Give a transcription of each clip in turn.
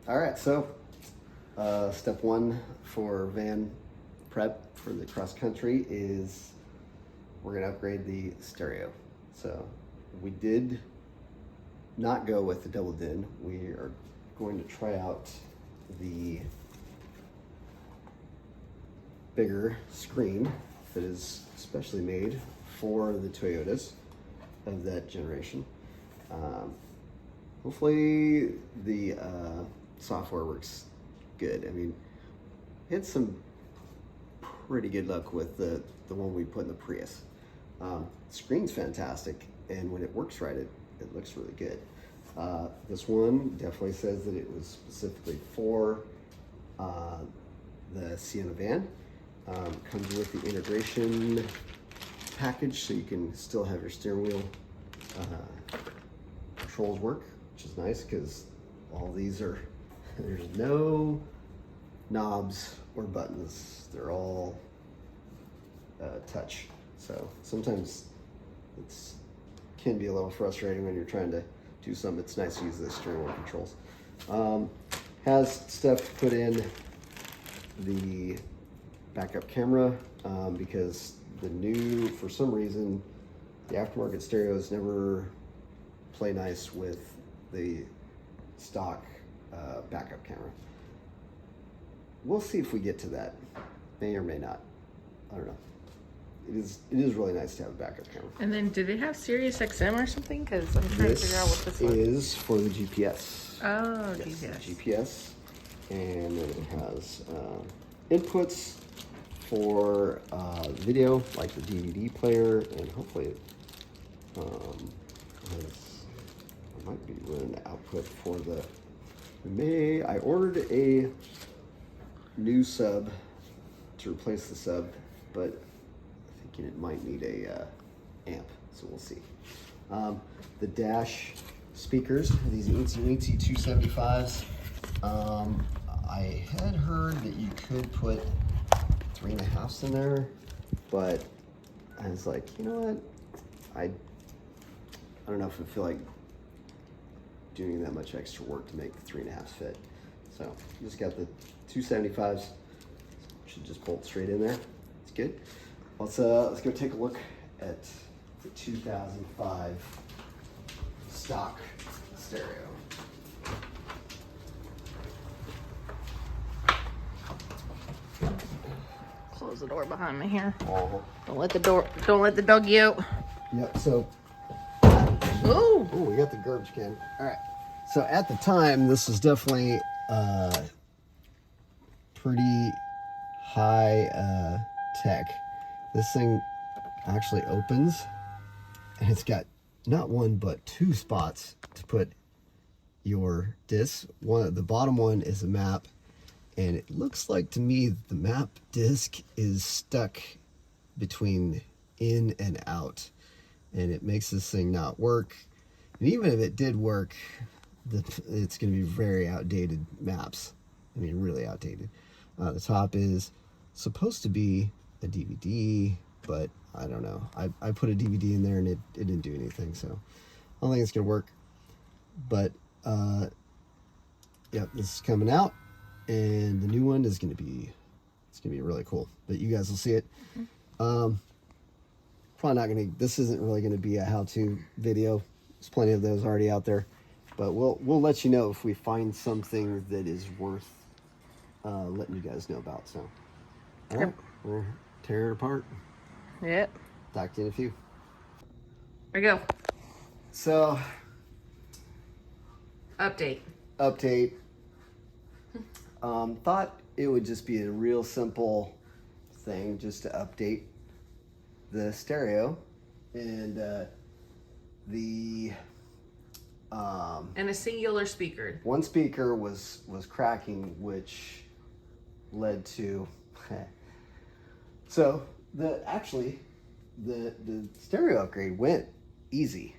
All right, so step one for van prep for the cross country is we're gonna upgrade the stereo. So we did not go with the double din. We are going to try out the bigger screen that is specially made for the Toyotas of that generation. Hopefully the software works good. I mean, we had some pretty good luck with the one we put in the Prius. Screen's fantastic, and when it works right, it looks really good. This one definitely says that it was specifically for the Sienna van. Comes with the integration package, so you can still have your steering wheel controls work, which is nice because all these are, there's no knobs or buttons. They're all touch. So sometimes it's can be a little frustrating when you're trying to do something. It's nice to use the steering wheel controls. Has stuff to put in the backup camera because the new, for some reason, the aftermarket stereos never play nice with the stock backup camera. We'll see if we get to that. May or may not. I don't know. It is really nice to have a backup camera. And then, do they have Sirius XM or something? Because I'm trying to figure out what this is for the GPS. Oh, yes, GPS. GPS, and then it has inputs for video, like the DVD player, and hopefully it might be running the output for the. I ordered a new sub to replace the sub, but I'm thinking it might need a amp, so we'll see. The dash speakers, these Eensy 275s. I had heard that you could put 3.5s in there, but I was like, you know what? I don't know if I feel like doing that much extra work to make the 3.5s fit. So just got the 275s. Should just bolt straight in there. It's good. Let's go take a look at the 2005 stock stereo. Close the door behind me here. Uh-huh. Don't let the doggy out. Yep. So. Ooh. Oh, we got the garbage can. All right. So at the time, this was definitely pretty high tech. This thing actually opens, and it's got not one but two spots to put your disc. The bottom one is a map, and it looks like to me the map disc is stuck between in and out, and it makes this thing not work. And even if it did work, it's going to be very outdated maps. I mean, really outdated. The top is supposed to be a DVD, but I don't know. I put a DVD in there and it didn't do anything, so I don't think it's going to work. But, yep, this is coming out, and the new one is going to be, it's going to be really cool. But you guys will see it. Probably not going to, this isn't really going to be a how-to video. There's plenty of those already out there. But we'll let you know if we find something that is worth letting you guys know about. So, all right, we're tearing it apart. Yep. Talk to you in a few. There we go. So, Update. Thought it would just be a real simple thing just to update the stereo and And a singular speaker. one speaker was cracking, which led to so the stereo upgrade went easy.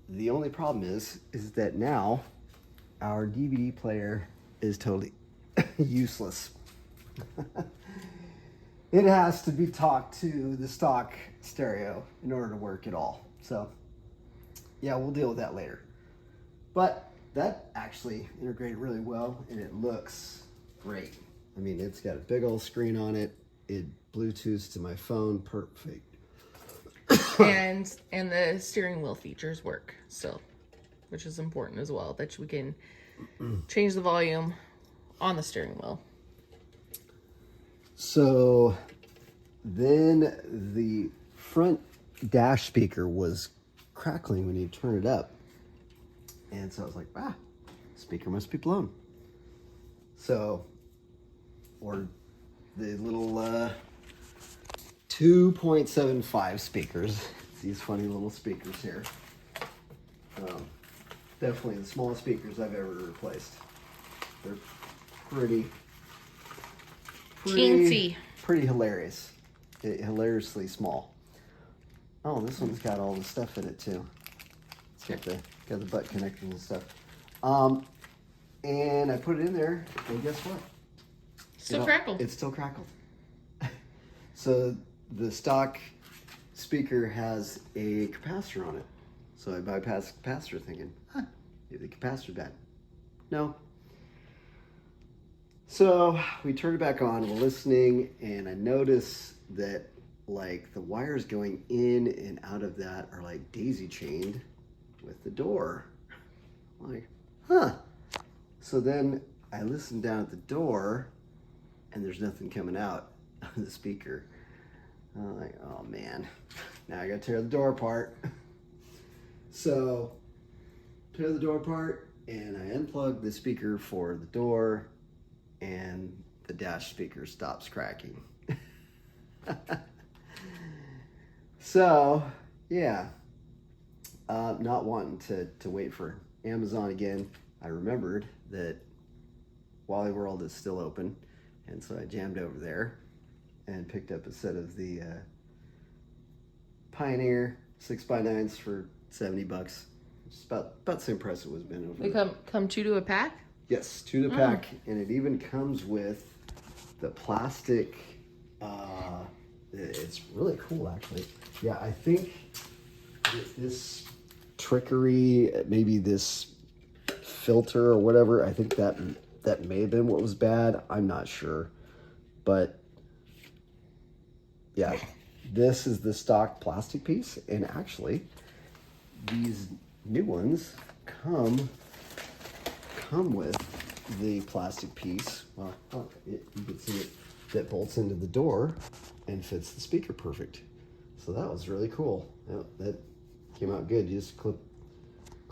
The only problem is that now our DVD player is totally useless. It has to be talked to the stock stereo in order to work at all. So yeah, we'll deal with that later. But that actually integrated really well, and it looks great. I mean, it's got a big old screen on it. It Bluetooths to my phone, perfect. And the steering wheel features work still, which is important as well, that we can change the volume on the steering wheel. So then the front dash speaker was crackling when you turn it up. And so I was like, speaker must be blown. So, or the little 2.75 speakers, these funny little speakers here. Definitely the smallest speakers I've ever replaced. They're pretty Teensy. pretty hilarious. Hilariously small. Oh, this one's got all the stuff in it too. It's got the butt connectors and stuff. And I put it in there, and guess what? Still crackled. It's still crackled. So the stock speaker has a capacitor on it. So I bypassed the capacitor thinking, maybe the capacitor's bad. No. So we turned it back on, we're listening, and I notice that like the wires going in and out of that are like daisy chained with the door. I'm like, So then I listened down at the door, and there's nothing coming out of the speaker. I'm like, oh man, now I gotta tear the door apart. So tear the door apart, and I unplug the speaker for the door, and the dash speaker stops cracking. So yeah, not wanting to wait for Amazon again, I remembered that Wally World is still open, and so I jammed over there and picked up a set of the Pioneer 6x9s for $70. It's about the same price it was been over. They come 2 to a pack? Yes, 2 to pack, and it even comes with the plastic. It's really cool, actually. Yeah, I think this trickery, maybe this filter or whatever, I think that may have been what was bad. I'm not sure, but yeah, this is the stock plastic piece, and actually, these new ones come with the plastic piece. Well, you can see it that bolts into the door and fits the speaker perfect. So that was really cool. That came out good. You just clip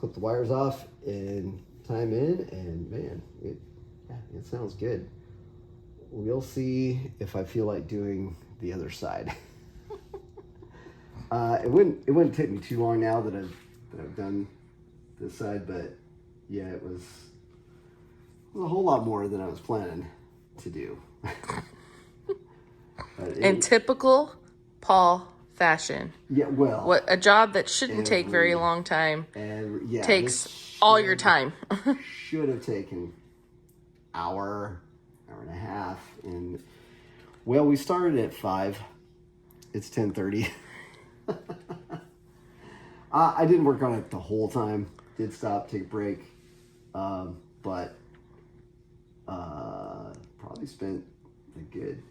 the wires off and tie them in, and man, it sounds good. We'll see if I feel like doing the other side. It wouldn't take me too long now that I've done this side, but yeah, it was a whole lot more than I was planning to do. In typical Paul fashion. Yeah, well. What a job that shouldn't take very long time takes all your time. Should have taken hour and a half, and well, we started at 5. It's 10:30. I didn't work on it the whole time. Did stop, take a break, but probably spent a good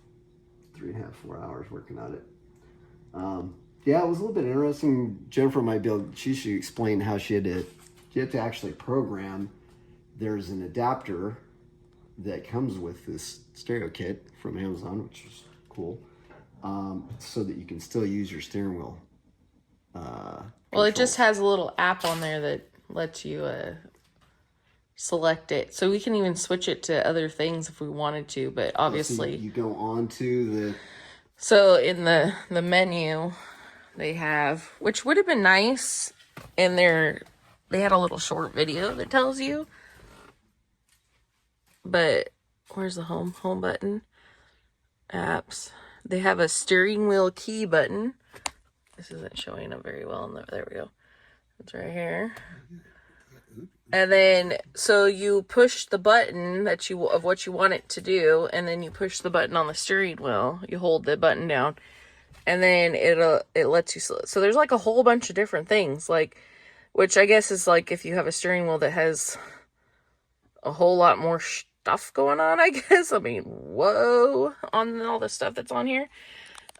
3.5, 4 hours working on it. Yeah, it was a little bit interesting. Jennifer might be able. She should explain how she had to actually program. There's an adapter that comes with this stereo kit from Amazon, which is cool, so that you can still use your steering wheel. Well, it just has a little app on there that lets you select it. So we can even switch it to other things if we wanted to, but obviously... So you go on to the... So in the menu, they have, which would have been nice, in they had a little short video that tells you. But where's the home button? Apps. They have a steering wheel key button. This isn't showing up very well. There we go. It's right here. And then, so you push the button of what you want it to do, and then you push the button on the steering wheel. You hold the button down, and then it lets you. So there's like a whole bunch of different things, like, which I guess is like if you have a steering wheel that has a whole lot more stuff going on, I guess. I mean, whoa, on all the stuff that's on here.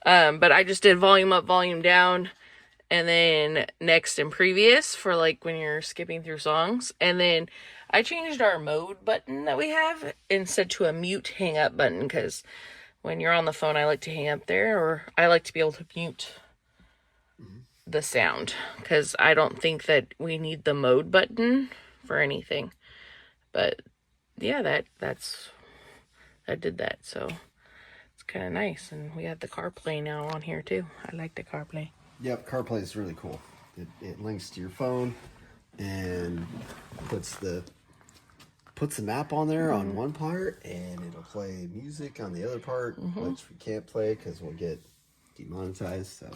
But I just did volume up, volume down, and then next and previous for like when you're skipping through songs. And then I changed our mode button that we have instead to a mute hang up button, because when you're on the phone, I like to hang up there, or I like to be able to mute the sound, because I don't think that we need the mode button for anything. But yeah, that did that. So it's kind of nice. And we have the CarPlay now on here too. I like the CarPlay. Yep, CarPlay is really cool. It links to your phone and puts the map on there on one part, and it'll play music on the other part, which we can't play because we'll get demonetized. So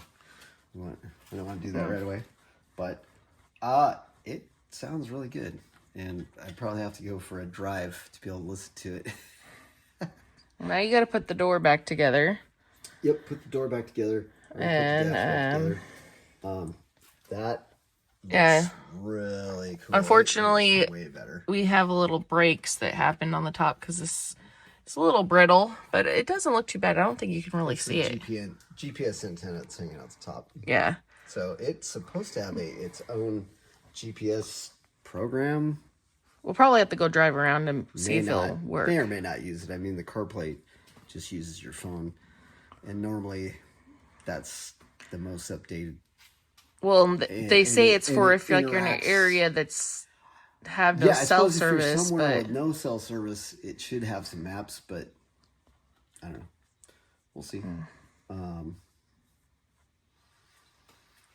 we don't want to do that right away. But it sounds really good, and I'd probably have to go for a drive to be able to listen to it. Now you got to put the door back together. Yep, put the door back together. And put the dash back together. That yeah, really cool. unfortunately, It's way better. we have a little breaks that happened on the top because it's a little brittle, but it doesn't look too bad. I don't think you can really see it. GPS antenna that's hanging out the top. Yeah. So it's supposed to have its own GPS program. We'll probably have to go drive around and see if it'll work. May or may not use it. I mean, the CarPlay just uses your phone, and normally that's the most updated. Well, they say it's for if like you're in an area that's have no cell service. If you're somewhere but with no cell service, it should have some maps, but I don't know. We'll see.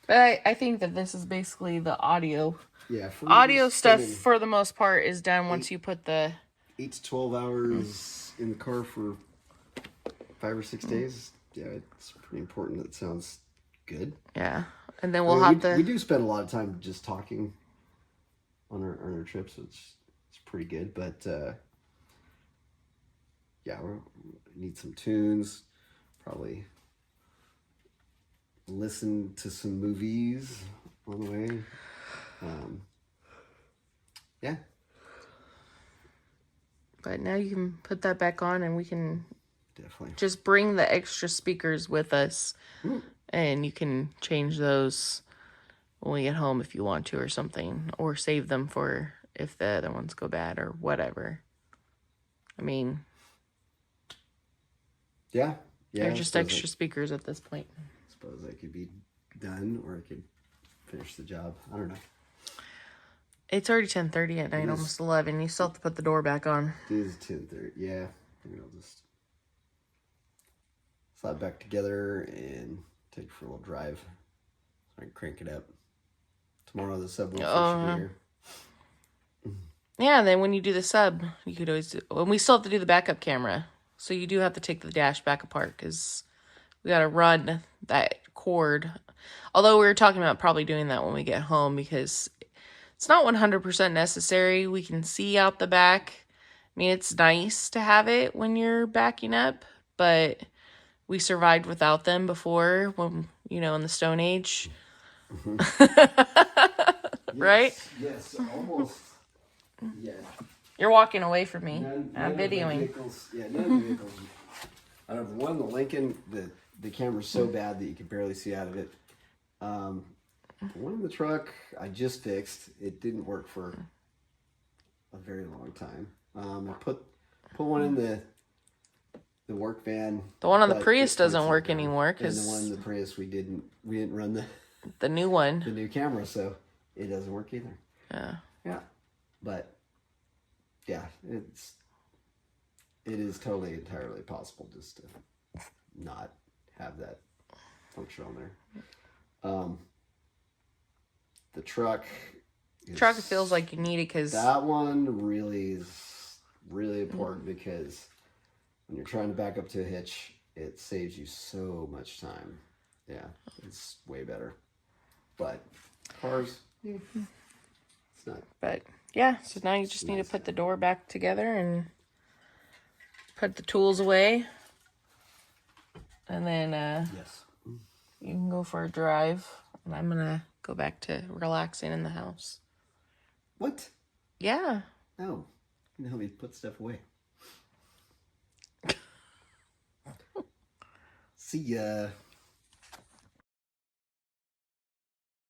But I think that this is basically the audio. Yeah, Audio stuff for the most part is done once you put the 8 to 12 hours in the car for 5 or 6 days. Yeah, it's pretty important that it sounds good. Yeah, and then we do spend a lot of time just talking on our trips, so it's pretty good. But yeah, we need some tunes. Probably listen to some movies on the way. Yeah. But now you can put that back on, and we can Definitely just bring the extra speakers with us, and you can change those when we get home if you want to, or something, or save them for if the other ones go bad or whatever. I mean, yeah. they're just extra speakers at this point. I suppose I could be done, or I could finish the job. I don't know. It's already 10:30 at night, almost 11. You still have to put the door back on. It is 10:30. Yeah, maybe I'll just slide back together and take it for a little drive. So I can crank it up. Tomorrow the subwoofer should be here. Yeah, and then when you do the sub, you could always do... And we still have to do the backup camera. So you do have to take the dash back apart, because we got to run that cord. Although we were talking about probably doing that when we get home, because it's not 100% necessary. We can see out the back. I mean, it's nice to have it when you're backing up, but we survived without them before, when, in the Stone Age. Right? Yes, almost. Yeah. You're walking away from me. None I'm of the videoing. vehicles, none of the vehicles. Out of the one, the Lincoln, the camera's so bad that you can barely see out of it. One in the truck I just fixed. It didn't work for a very long time. I put one in the work van. The one on the Prius doesn't work anymore, because the one in the Prius we didn't run the new one, the new camera, so it doesn't work either. Yeah, but yeah, it is totally entirely possible just to not have that function on there. The truck feels like you need it, because that one really is really important, because when you're trying to back up to a hitch, it saves you so much time. Yeah, it's way better. But cars, it's not. But yeah, so now you just need to put the door back together and put the tools away, and then Yes. you can go for a drive. And I'm gonna go back to relaxing in the house. What? Yeah. No. Help me put stuff away. See ya.